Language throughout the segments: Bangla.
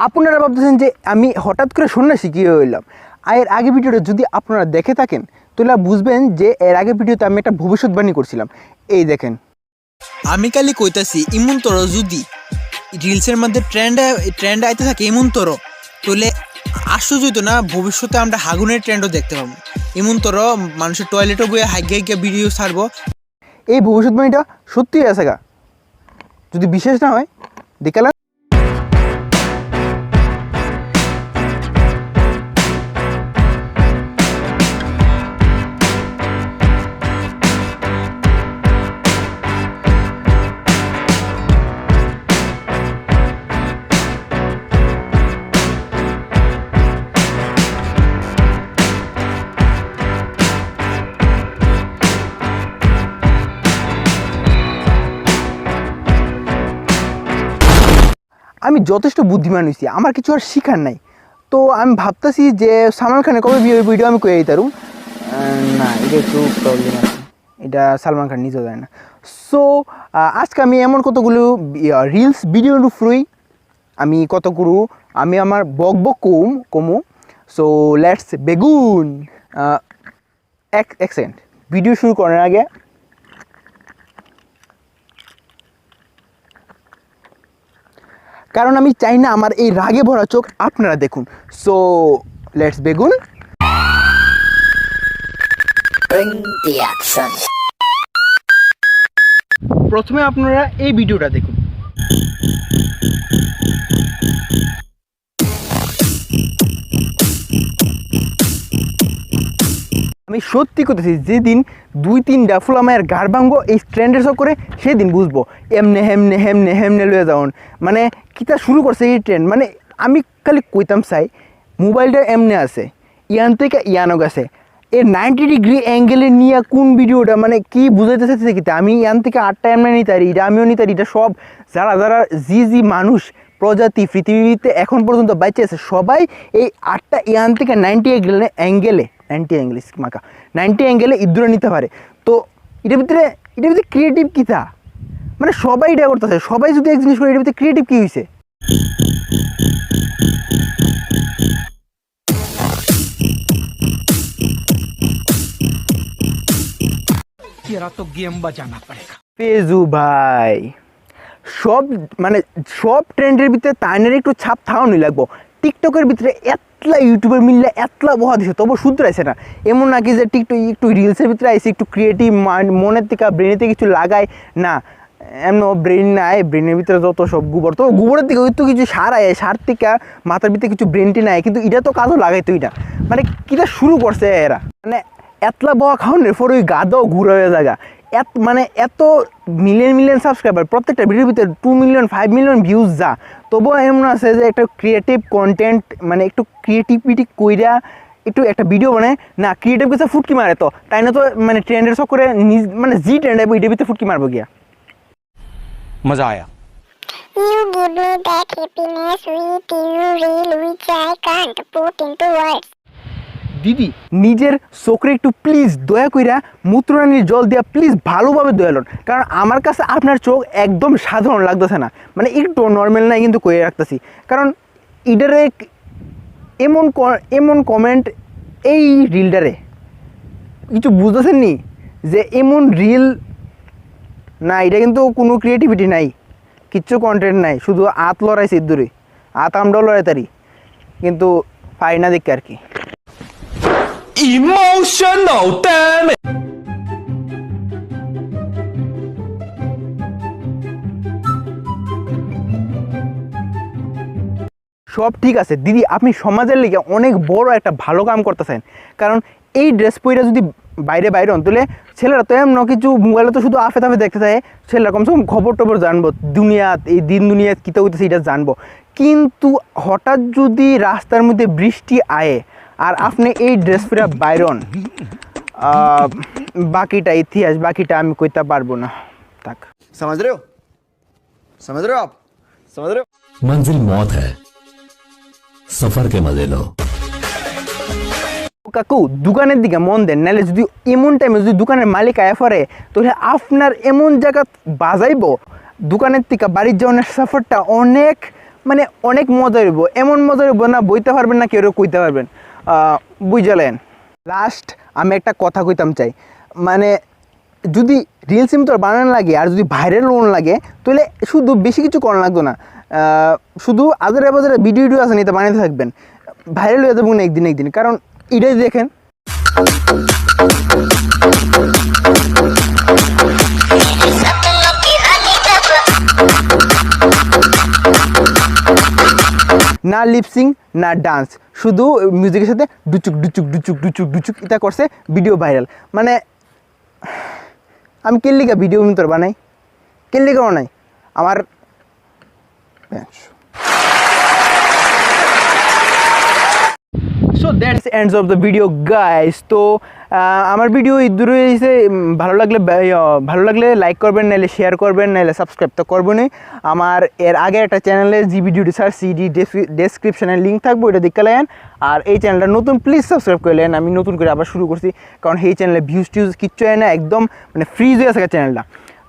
আপনারা ভাবতেছেন যে আমি হঠাৎ করে সন্ন্যাসী কী হইলাম। এর আগে ভিডিওটা যদি আপনারা দেখে থাকেন তাহলে বুঝবেন যে এর আগে ভিডিওতে আমি একটা ভবিষ্যৎবাণী করছিলাম। এই দেখেন, আমি কালি কইতাছি ইমন তর যদি রিলসের মধ্যে ট্রেন্ড আইতে থাকে এমন তর, তাহলে আশ্চর্য হইতো না ভবিষ্যতে আমরা হাগুনের ট্রেন্ডও দেখতে পাবো। এমন তর মানুষের টয়লেটও বইয়ে হাইগা ভিডিও ছাড়বো। এই ভবিষ্যৎবাণীটা সত্যিই আছে গা, যদি বিশেষ না হয় দেখালাম। আমি যথেষ্ট বুদ্ধিমান হয়েছি, আমার কিছু আর শিখার নাই। তো আমি ভাবতেছি যে সালমান খানের কবে বিয়ের ভিডিও আমি কয়ে দিতাম না, এটা একটু প্রবলেম আছে, এটা সালমান খান নিজেও যায় না। সো আজকে আমি এমন কতগুলো রিলস ভিডিও ফ্রুই আমি আমার বক কমু। সো লেটস বেগুন। এক সেকেন্ড, ভিডিও শুরু করার আগে কারণ আমি চাই না আমার এই রাগে ভরা চোখ আপনারা দেখুন। সো লেটস বেগুন। প্রথমে আপনারা এই ভিডিওটা দেখুন। আমি সত্যি করতেছি, যেদিন 2-3 ফুলামায়ের গাড় ভাঙবো এই ট্রেন্ডের সব করে, সেদিন বুঝবো এমনে হেমনে হেমনে হেমনে লয়ে যাওন। মানে কিতা শুরু করছে এই ট্রেন্ড। মানে আমি খালি কইতাম চাই মোবাইলটা এমনে আছে, ইয়ান থেকে ইয়ানও গেছে, এর 90 ডিগ্রি অ্যাঙ্গেলে নিয়ে কোন ভিডিওটা মানে কি বুঝাইতে চাইতেছে কিতা। আমি ইয়ান থেকে 8টা এমনি নিতে পারি, এটা আমিও নিতে পারি। এটা সব যারা জি মানুষ প্রজাতি পৃথিবীতে এখন পর্যন্ত বাইচে আছে, সবাই এই 8টা ইয়ান থেকে 90 অ্যাঙ্গেলে মাকা 90 অ্যাঙ্গেলে ইদ্দুরা নিতে পারে। তো এটার ভিতরে ক্রিয়েটিভ কিতা, মানে সবাই এটা করতেছে। সবাই যদি এক জিনিস করে, এটার ভিতরে ক্রিয়েটিভ কী হয়েছে? তো গেম বাজানা পড়েগা ফেজু ভাই। সব ট্রেন্ডের ভিতরে তাইনের একটু ছাপ থাওয়ানি লাগবো। টিকটকের ভিতরে এতলা ইউটিউবার মিললে এতলা বহা দিছে, তবু শুধরাইছে না। এমন নাকি যে টিকটক একটু রিলসের ভিতরে আইসে একটু ক্রিয়েটিভ মনের থেকে ব্রেনেতে কিছু লাগায় না, এমন ব্রেন নাই। ব্রেনের ভিতরে যত সব গোবর, তো গোবরের থেকে তো কিছু সার আয়, সার থেকে মাথার ভিতরে কিছু ব্রেনটি নাই, কিন্তু এটা তো কাজও লাগাইতো। এটা মানে কিটা শুরু করছে এরা, মানে এতলা বহা খাওয়ানোর পর ওই গাদাও ঘুরা হয়ে জায়গা। এত মিলিয়ন সাবস্ক্রাইবার, প্রত্যেকটা ভিডিওর ভিতরে 2 মিলিয়ন 5 মিলিয়ন ভিউজ যা, তবুও এমন আছে যে একটা ক্রিয়েটিভ কন্টেন্ট মানে একটু ক্রিয়েটিভিটি কইরা একটু একটা ভিডিও বানায় না, ক্রিয়েটিভ কিছু ফুটকি মারে। তো তাই না, তো মানে ট্রেন্ডের সব করে মানে জি ট্রেন্ড আইব, এটার ভিতরে ফুটকি মারবো গিয়া। मजा आया। You give me that happiness with you real which I can't put into words. দিদি নিজের চোখে একটু প্লিজ দয়া কইরা মূত্ররানির জল দিয়া প্লিজ ভালোভাবে দয়ালন, কারণ আমার কাছে আপনার চোখ একদম সাধারণ লাগতেছে না, মানে একটু নর্মাল নাই কিন্তু কইরা রাখতেছি। কারণ ইডারে এমন কমেন্ট এই রিলটারে কিছু বুঝতেছেন নি যে এমন রিল না, এটা কিন্তু কোনো ক্রিয়েটিভিটি নাই, কিচ্ছু কন্টেন্ট নাই, শুধু আত লড়াইছে ইদ্দুরে, আত আমরাও লড়াইতারি কিন্তু পাই না দেখে আর কি। Emotional damage. সব ঠিক আছে দিদি, আপনি সমাজের লেগে অনেক বড় একটা ভালো কাম করতেছেন। কারণ এই ড্রেস পইরা যদি বাইরে হন, তাহলে ছেলেরা তো এমন কিছু মোবাইলে তো শুধু আফে তাফে দেখতে থাকে, ছেলেরা কমসে কম খবর টবর জানবো, দুনিয়াত এই দুনিয়াত কীটা হইতেছে এটা জানবো। কিন্তু হঠাৎ যদি রাস্তার মধ্যে বৃষ্টি আয়ে আর আপনি এই ড্রেস পরে বাইরন, বাকিটা ইতিহাস, বাকিটা আমি কইতে পারবো না। থাক, समझ रहे हो आप समझ रहे हो? मंजिल मौत है, सफर के मजे लो। কাকু দোকানের দিকে মন দেন, নাহলে যদি এমন টাইমে যদি দোকানের মালিক আয়া পড়ে, তাহলে আপনার এমন জায়গা বাজাইব দোকানের থেকে বাড়ির যাওয়ার সফরটা অনেক মানে অনেক মজা হইব, এমন মজা হইব না বইতে পারবেন না কেউ কইতে পারবেন, বুঝলেন। লাস্ট আমি একটা কথা কইতাম চাই, মানে যদি রিলস তো বানানো লাগে আর যদি ভাইরাল লোন লাগে তাহলে শুধু বেশি কিছু করা লাগতো না, শুধু আজারে বাজারে ভিডিও আছে এটা বানাতে থাকবেন, ভাইরাল হয়ে যাবো না একদিন, কারণ এটাই দেখেন না লিপসিং না ডান্স, শুধু মিউজিকের সাথে ডুচুক ডুচুক ডুচুক ডুচুক ডুচুক এটা করছে, ভিডিও ভাইরাল। মানে আমি কেল্লিকা ভিডিও তোর বানাই, কেল্লিকা বানাই আমার। So that's ends of the video guys. তো আমার ভিডিও দূরে এসে ভালো লাগলে লাইক করবেন, নাহলে শেয়ার করবেন, নাহলে সাবস্ক্রাইব তো করবেনই। আমার এর আগে একটা চ্যানেলে যে ভিডিওটি সার সিডি ডেসক্রিপশনের লিঙ্ক থাকবো, ওইটা দেখতে লাগেন। আর এই চ্যানেলটা নতুন প্লিজ সাবস্ক্রাইব করলেন, আমি নতুন করে আবার শুরু করছি, কারণ এই চ্যানেলে ভিউজ টিউজ কিচ্ছু হয় না, একদম মানে ফ্রিজ হয়ে আছে চ্যানেলটা।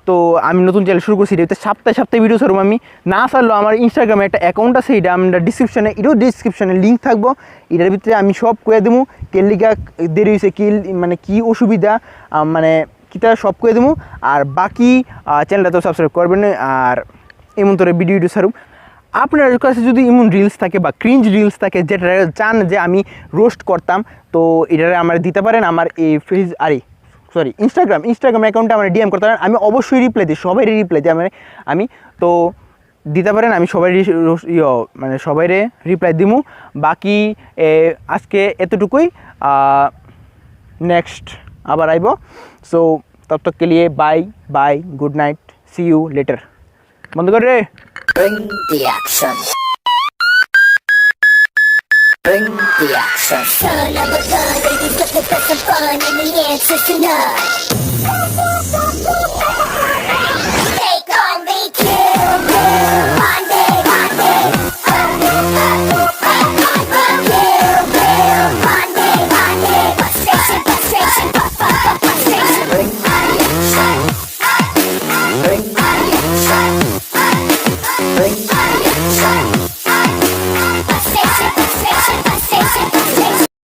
তো আমি নতুন চ্যানেল শুরু করছি, এটা সপ্তাহে ভিডিও ছাড়বো আমি, না ছাড়লেও আমার ইনস্টাগ্রামে একটা অ্যাকাউন্ট আছে, এটা আমরা ডিসক্রিপশনে লিঙ্ক থাকবো, এটার ভিতরে আমি সব করে দেবো, কেলিকা দেরি হয়েছে কি, মানে কী অসুবিধা, মানে কীটা সব করে দেবো। আর বাকি চ্যানেলটা তো সাবস্ক্রাইব করবেন, আর এমন তোর ভিডিও ছাড়ুম। আপনার কাছে যদি এমন রিলস থাকে বা ক্রিঞ্জ রিলস থাকে যেটা চান যে আমি রোস্ট করতাম, তো এটা আমার দিতে পারেন। আমার এই ইনস্টাগ্রাম অ্যাকাউন্টে আমার ডিএম করতে পারেন, আমি অবশ্যই রিপ্লাই দিই, সবাই রিপ্লাই দিই আমি তো দিতে পারেন, আমি মানে সবাইরে রিপ্লাই দিমু। বাকি আজকে এতটুকুই, নেক্সট আবার আইব। সো তব তক কে লিয়ে bye, good night, see you later. বন্ধ কর রে। Bring the action. Bring the action. Son of a gun, baby, put the best of fun in the answers tonight.